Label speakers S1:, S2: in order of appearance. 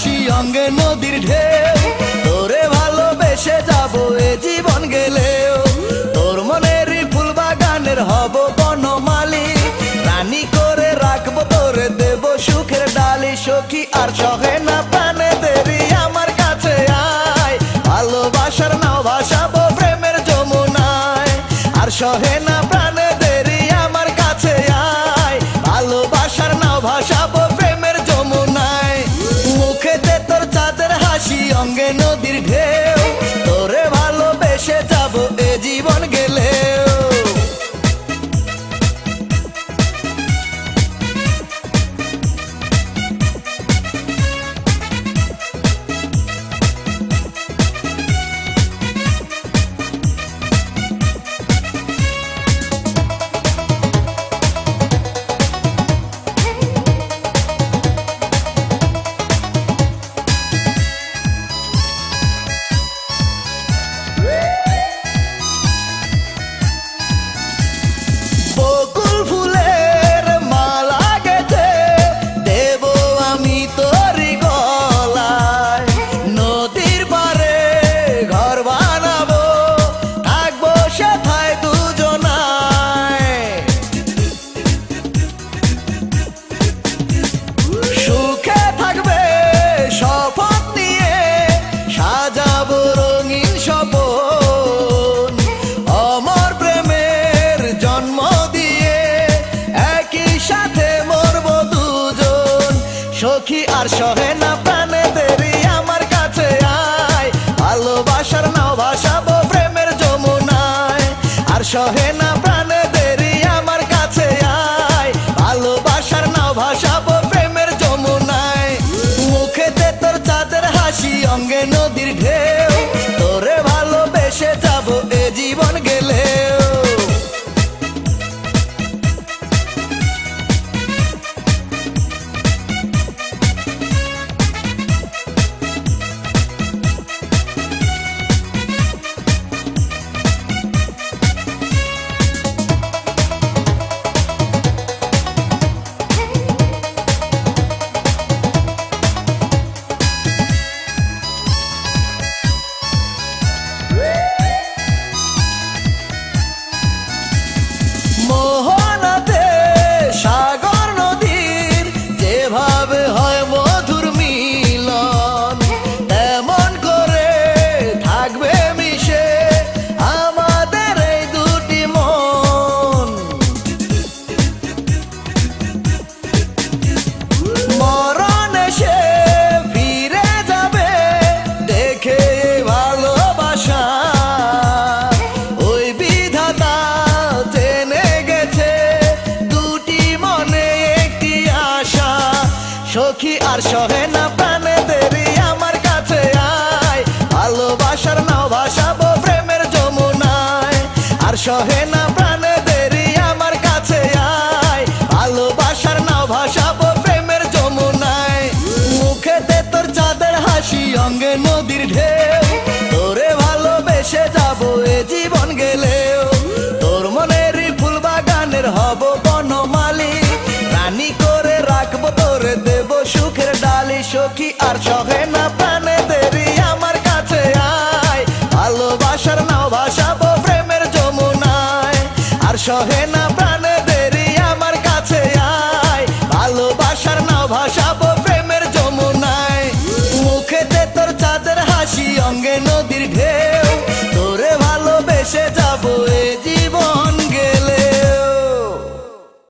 S1: হাসি অঙ্গে নদীর ঢেউ, তোরে ভালোবেসে যাব এ জীবন গেলেও। তোর মনের ফুল বাগানের হব বনমালী, রানী করে রাখবো তোরে দেব সুখের ডালি। সখী আর সহে না প্রাণে দেরি আমার কাছে আয়, ভালোবাসার নাও ভাসাবো প্রেমের যমুনায়। আর সহে না প্রাণে দেরি আমার কাছে আয়, ভালোবাসার নাও ভাসাবো প্রেমের যমুনায়। মুখেতে তোর চাঁদের হাসি অঙ্গে নদীর ঢেউ, তোরে ভালোবেসে যাব এ জীবন গেলেও। সখী আর সহে না প্রাণে দেরি আমার কাছে আয়, ভালোবাসার নাও ভাসাবো প্রেমের যমুনায়। আর সহে না প্রাণে দেরি আমার কাছে আয়, ভালোবাসার নাও ভাসাবো প্রেমের যমুনায়। মুখেতে তোর চাঁদের হাসি অঙ্গে নদীর ঢেউ, তোরে ভালোবেসে যাব এ জীবন গেলেও। সখী আর সহে না প্রাণে দেরি আমার কাছে আয়, ভালোবাসার নাও ভাসাবো প্রেমের যমুনায়। আর সহে না প্রাণে দেরি আমার কাছে আয়, ভালোবাসার নাও ভাসাবো প্রেমের যমুনায়। মুখেতে তোর চাঁদের হাসি অঙ্গে নদীর ঢেউ, তোরে ভালোবেসে যাব এ জীবন গেলেও। তোর মনের ফুল বাগানের হব বনমালী, রানী করে রাখবো তোরে দেব সুখের ডালি। সখী আর সহে না প্রাণে দেরি আমার কাছে আয়, ভালোবাসার নাও ভাসাবো প্রেমের যমুনায়। আর সহে না প্রাণে দেরি আমার কাছে আয়, ভালোবাসার নাও ভাসাবো প্রেমের যমুনায়। মুখেতে তোর চাঁদের হাসি অঙ্গে নদীর ঢেউ,